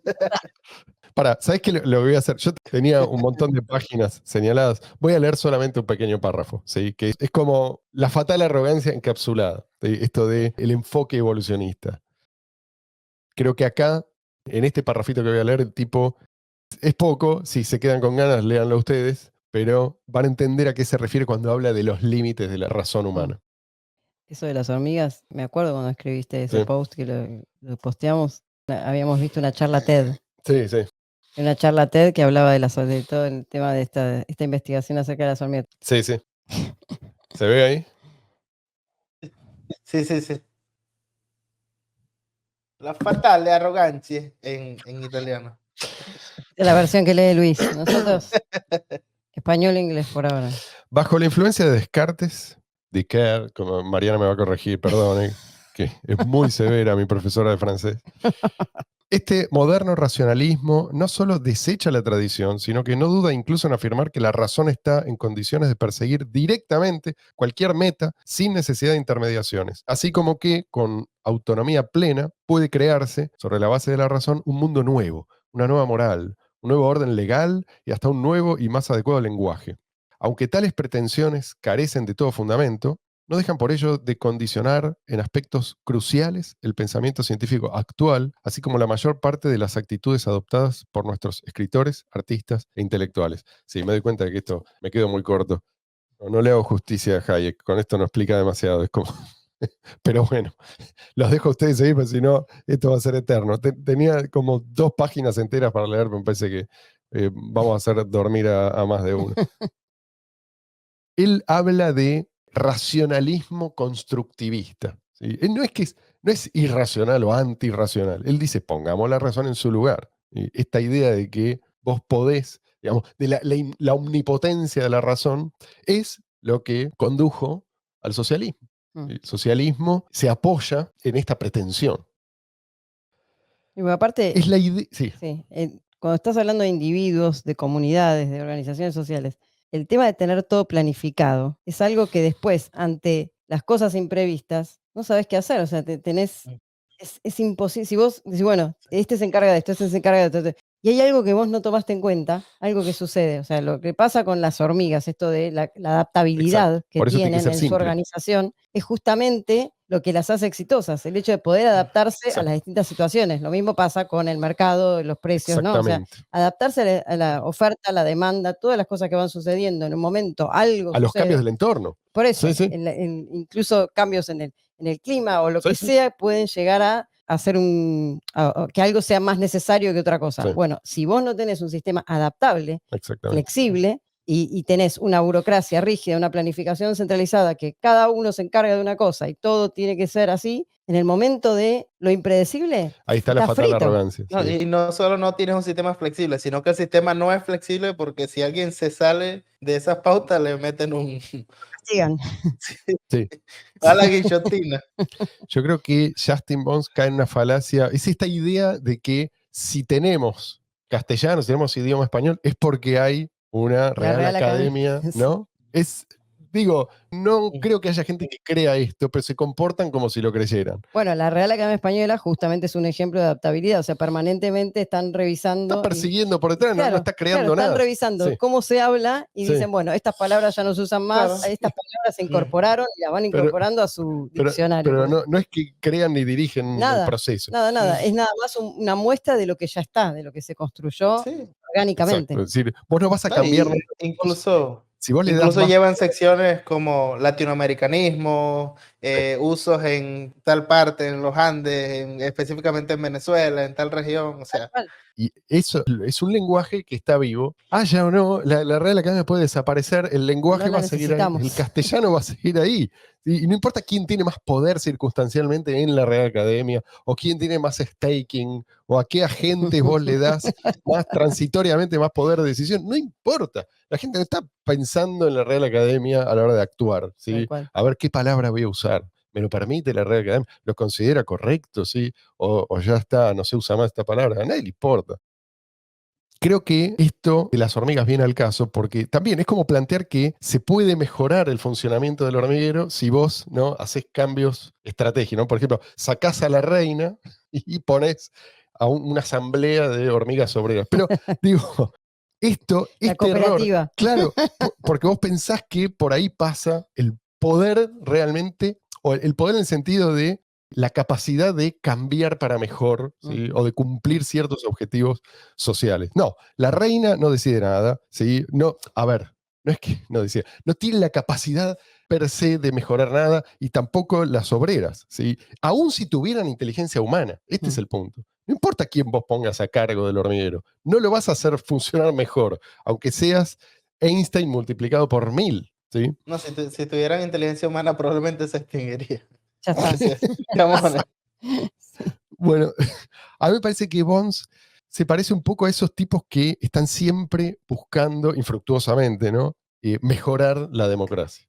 ¿Sabes qué lo voy a hacer? Yo tenía un montón de páginas señaladas. Voy a leer solamente un pequeño párrafo, ¿sí? Que es como la fatal arrogancia encapsulada, ¿sí? Esto de el enfoque evolucionista. Creo que acá, en este párrafito que voy a leer, el tipo es poco. Si se quedan con ganas, léanlo ustedes, pero van a entender a qué se refiere cuando habla de los límites de la razón humana. Eso de las hormigas, me acuerdo cuando escribiste ese Sí. post que lo posteamos, habíamos visto una charla TED. Sí, sí. Una charla TED que hablaba de todo el tema de esta investigación acerca de las hormigas. Sí, sí. ¿Se ve ahí? Sí, sí, sí. La fatale arrogancia en italiano. Es la versión que lee Luis. Nosotros, español e inglés por ahora. Bajo la influencia de Descartes, como Mariana me va a corregir, perdón, que es muy severa mi profesora de francés. Este moderno racionalismo no solo desecha la tradición, sino que no duda incluso en afirmar que la razón está en condiciones de perseguir directamente cualquier meta sin necesidad de intermediaciones, así como que con autonomía plena puede crearse, sobre la base de la razón, un mundo nuevo, una nueva moral, un nuevo orden legal y hasta un nuevo y más adecuado lenguaje. Aunque tales pretensiones carecen de todo fundamento, no dejan por ello de condicionar en aspectos cruciales el pensamiento científico actual, así como la mayor parte de las actitudes adoptadas por nuestros escritores, artistas e intelectuales. Sí, me doy cuenta de que esto me quedo muy corto. No le hago justicia a Hayek, con esto no explica demasiado, es como... Pero bueno, los dejo a ustedes seguir, porque si no, esto va a ser eterno. Tenía como 2 páginas enteras para leer, pero me parece que vamos a hacer dormir a más de uno. Él habla de racionalismo constructivista, ¿sí? Él no es irracional o antirracional. Él dice, pongamos la razón en su lugar. ¿Sí? Esta idea de que vos podés, digamos, de la omnipotencia de la razón, es lo que condujo al socialismo. El socialismo se apoya en esta pretensión. Y bueno, aparte, Es la idea, sí, sí, cuando estás hablando de individuos, de comunidades, de organizaciones sociales, el tema de tener todo planificado es algo que después, ante las cosas imprevistas, no sabes qué hacer. O sea, es imposible. Si vos decís, bueno, este se encarga de esto, este se encarga de esto, y hay algo que vos no tomaste en cuenta, algo que sucede. O sea, lo que pasa con las hormigas, esto de la adaptabilidad exacto. que Por eso tiene que tienen ser en su simple. organización, es justamente lo que las hace exitosas, el hecho de poder adaptarse a Exacto. las distintas situaciones. Lo mismo pasa con el mercado, los precios, ¿no? O sea, Exactamente. adaptarse a la oferta, a la demanda, todas las cosas que van sucediendo en un momento, algo A los sucede. cambios del entorno. Por eso, Sí, sí. incluso cambios en el clima o lo Sí, que sí. sea, pueden llegar a hacer que algo sea más necesario que otra cosa. Sí. Bueno, si vos no tenés un sistema adaptable, Exactamente. flexible, y tenés una burocracia rígida, una planificación centralizada, que cada uno se encarga de una cosa y todo tiene que ser así, en el momento de lo impredecible, Ahí está la está fatal frito. arrogancia. No, Sí. y no solo no tienes un sistema flexible, sino que el sistema no es flexible porque si alguien se sale de esas pautas, le meten un... Sigan. Sí. a la guillotina. Yo creo que Justin Bonds cae en una falacia. Es esta idea de que si tenemos castellano, si tenemos idioma español, es porque hay una Real Real Academia, Academia. ¿no? Digo, no creo que haya gente que crea esto, pero se comportan como si lo creyeran. Bueno, la Real Academia Española justamente es un ejemplo de adaptabilidad, o sea, permanentemente están revisando. Está persiguiendo por detrás, no Claro, está creando están nada. revisando Sí, cómo se habla y sí. dicen, bueno, estas palabras ya no se usan más, Claro. estas palabras se incorporaron y las van Pero- incorporando a su diccionario. Pero no es que crean ni dirigen el Nada, proceso. nada, es nada más una muestra de lo que ya está, de lo que se construyó Sí. orgánicamente. Exacto. Es decir, vos no vas a No, cambiar. y incluso Si vos le das incluso más. llevan secciones como latinoamericanismo, usos en tal parte, en los Andes, específicamente en Venezuela, en tal región. O sea, Tal cual. Y eso es un lenguaje que está vivo. Haya o no, la Real Academia puede desaparecer, el lenguaje No la va a seguir ahí, necesitamos. el castellano va a seguir ahí. Y no importa quién tiene más poder circunstancialmente en la Real Academia, o quién tiene más staking, o a qué agentes vos le das más transitoriamente más poder de decisión, no importa. La gente no está pensando en la Real Academia a la hora de actuar, ¿sí? Tal cual. A ver qué palabra voy a usar. ¿Me lo permite la Real Academia? ¿Lo considera correcto? ¿Sí? O ya está, no se usa más esta palabra. A nadie le importa. Creo que esto de las hormigas viene al caso porque también es como plantear que se puede mejorar el funcionamiento del hormiguero si vos, ¿no?, haces cambios estratégicos, ¿no? Por ejemplo, sacás a la reina y pones a una asamblea de hormigas obreras. Pero digo, La este error, cooperativa. claro, porque vos pensás que por ahí pasa el poder realmente, o el poder en el sentido de la capacidad de cambiar para mejor, ¿sí? O de cumplir ciertos objetivos sociales. No, la reina no decide nada, ¿sí? No, a ver, no es que no decide, no tiene la capacidad per se de mejorar nada y tampoco las obreras, ¿sí? Aún si tuvieran inteligencia humana, este es el punto. No importa quién vos pongas a cargo del hormiguero, no lo vas a hacer funcionar mejor, aunque seas Einstein multiplicado por 1000, ¿sí? No, si tuvieran inteligencia humana probablemente se extinguiría. Ya está. Seamos honestos. Bueno, a mí me parece que Bonds se parece un poco a esos tipos que están siempre buscando, infructuosamente, ¿no?, mejorar la democracia.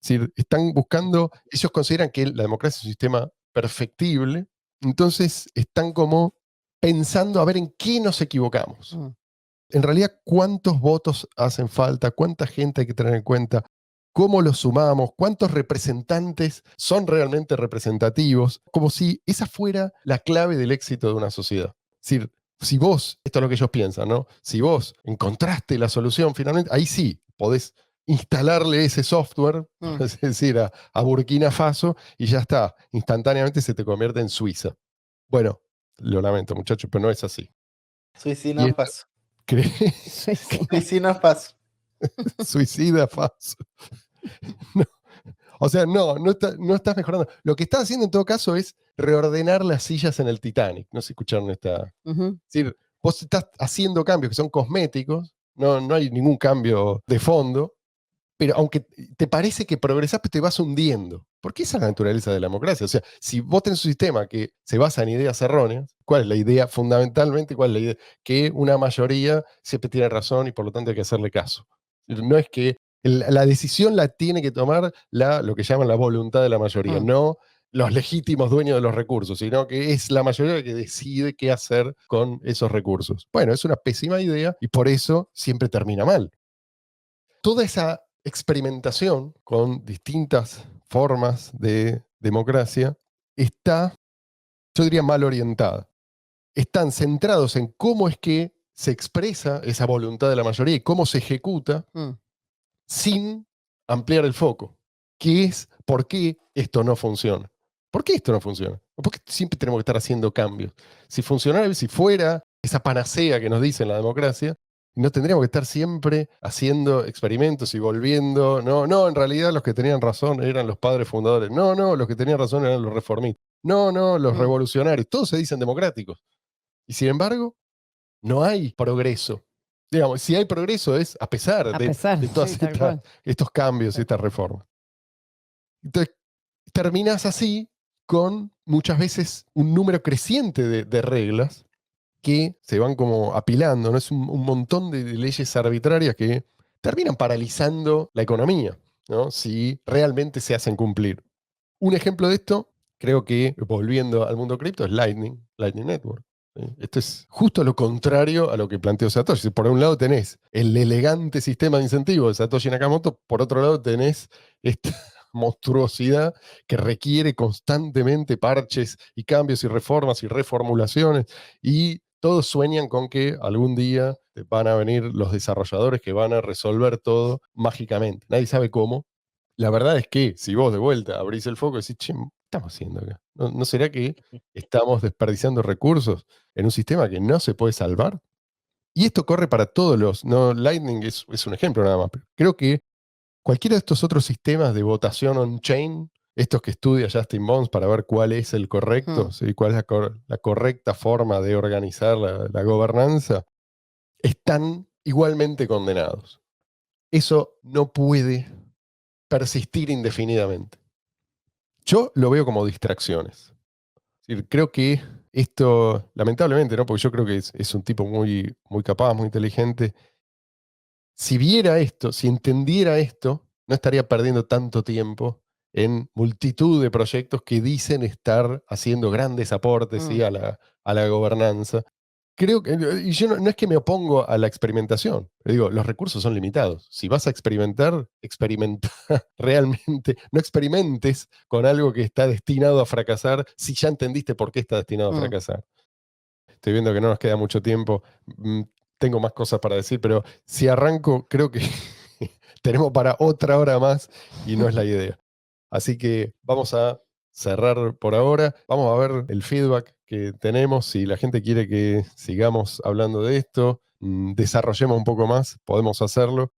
Es decir, están buscando, ellos consideran que la democracia es un sistema perfectible, entonces están como pensando a ver en qué nos equivocamos. Mm. En realidad, ¿cuántos votos hacen falta? ¿Cuánta gente hay que tener en cuenta? ¿Cómo los sumamos? ¿Cuántos representantes son realmente representativos? Como si esa fuera la clave del éxito de una sociedad. Es decir, si vos, esto es lo que ellos piensan, ¿no? Si vos encontraste la solución finalmente, ahí sí podés instalarle ese software, es decir, a Burkina Faso, y ya está, instantáneamente se te convierte en Suiza. Bueno, lo lamento, muchachos, pero no es así. Suicida Y esto, Faso. Sí, sí. Suicida Faso. Suicida Faso. No. O sea, no estás mejorando. Lo que estás haciendo en todo caso es reordenar las sillas en el Titanic. No sé si escucharon esta. Ujú. Es decir, vos estás haciendo cambios que son cosméticos, no hay ningún cambio de fondo, pero aunque te parece que progresás, pues te vas hundiendo. Porque esa es la naturaleza de la democracia. O sea, si vos tenés un sistema que se basa en ideas erróneas, ¿cuál es la idea fundamentalmente? ¿Cuál es la idea? Que una mayoría siempre tiene razón y por lo tanto hay que hacerle caso. No es que la decisión la tiene que tomar lo que llaman la voluntad de la mayoría, no los legítimos dueños de los recursos, sino que es la mayoría la que decide qué hacer con esos recursos. Bueno, es una pésima idea y por eso siempre termina mal. Toda esa experimentación con distintas formas de democracia está, yo diría, mal orientada. Están centrados en cómo es que se expresa esa voluntad de la mayoría y cómo se ejecuta Mm. sin ampliar el foco, que es por qué esto no funciona. ¿Por qué esto no funciona? ¿Por qué siempre tenemos que estar haciendo cambios? Si funcionara, si fuera esa panacea que nos dice la democracia, no tendríamos que estar siempre haciendo experimentos y volviendo. No, en realidad los que tenían razón eran los padres fundadores. No, los que tenían razón eran los reformistas. No, los revolucionarios. Todos se dicen democráticos. Y sin embargo, no hay progreso. Digamos, si hay progreso es a pesar A de pesar, todos sí, tal cual. estos cambios, estas reformas. Entonces, terminás así con muchas veces un número creciente de reglas que se van como apilando, ¿no? Es un montón de leyes arbitrarias que terminan paralizando la economía, ¿no?, si realmente se hacen cumplir. Un ejemplo de esto, creo que volviendo al mundo cripto, es Lightning Network. ¿Sí? Esto es justo lo contrario a lo que planteó Satoshi. Por un lado tenés el elegante sistema de incentivos de Satoshi Nakamoto, por otro lado tenés esta monstruosidad que requiere constantemente parches y cambios y reformas y reformulaciones, y todos sueñan con que algún día van a venir los desarrolladores que van a resolver todo mágicamente. Nadie sabe cómo. La verdad es que si vos de vuelta abrís el foco y decís, che, ¿qué estamos haciendo acá? ¿No será que estamos desperdiciando recursos en un sistema que no se puede salvar? Y esto corre para todos los, no, Lightning es un ejemplo nada más, pero creo que cualquiera de estos otros sistemas de votación on-chain estos que estudia Justin Bones para ver cuál es el correcto, ¿sí? Cuál es la correcta forma de organizar la gobernanza, están igualmente condenados. Eso no puede persistir indefinidamente. Yo lo veo como distracciones. Es decir, creo que esto, lamentablemente, ¿no? Porque yo creo que es un tipo muy, muy capaz, muy inteligente. Si viera esto, si entendiera esto, no estaría perdiendo tanto tiempo en multitud de proyectos que dicen estar haciendo grandes aportes, ¿sí? a la gobernanza. Creo que, y yo no es que me opongo a la experimentación, digo, los recursos son limitados. Si vas a experimentar, experimenta realmente. No experimentes con algo que está destinado a fracasar si ya entendiste por qué está destinado a fracasar. Estoy viendo que no nos queda mucho tiempo. Tengo más cosas para decir, pero si arranco, creo que tenemos para otra hora más y no es la idea. Así que vamos a cerrar por ahora. Vamos a ver el feedback que tenemos. Si la gente quiere que sigamos hablando de esto, desarrollemos un poco más, podemos hacerlo.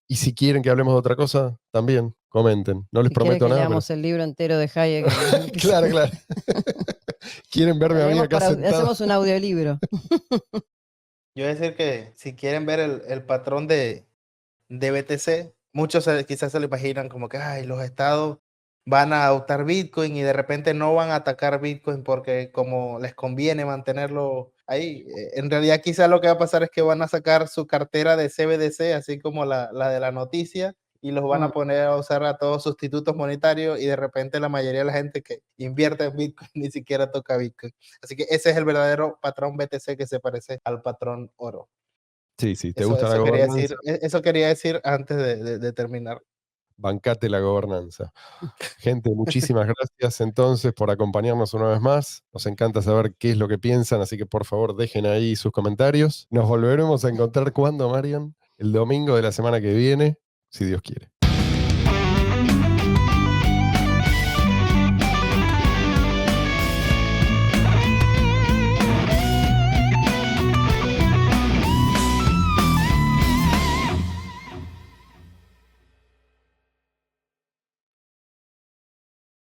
Y si quieren que hablemos de otra cosa, también comenten. No les Si quiere prometo que nada. leamos el libro entero de Hayek. Claro, claro. Quieren verme a mí acá sentado. Hacemos un audiolibro. Yo voy a decir que si quieren ver el patrón de BTC, muchos quizás se lo imaginan como que ay, los estados van a adoptar Bitcoin y de repente no van a atacar Bitcoin porque como les conviene mantenerlo ahí. En realidad quizás lo que va a pasar es que van a sacar su cartera de CBDC, así como la de la noticia, y los van a poner a usar a todos sustitutos monetarios y de repente la mayoría de la gente que invierte en Bitcoin ni siquiera toca Bitcoin. Así que ese es el verdadero patrón BTC que se parece al patrón oro. Sí, sí, te gusta la Eso quería gobernanza, decir, eso quería decir antes de terminar. bancate la gobernanza. Gente, muchísimas gracias entonces por acompañarnos una vez más. Nos encanta saber qué es lo que piensan, así que por favor dejen ahí sus comentarios. Nos volveremos a encontrar cuando, Marian, el domingo de la semana que viene, si Dios quiere.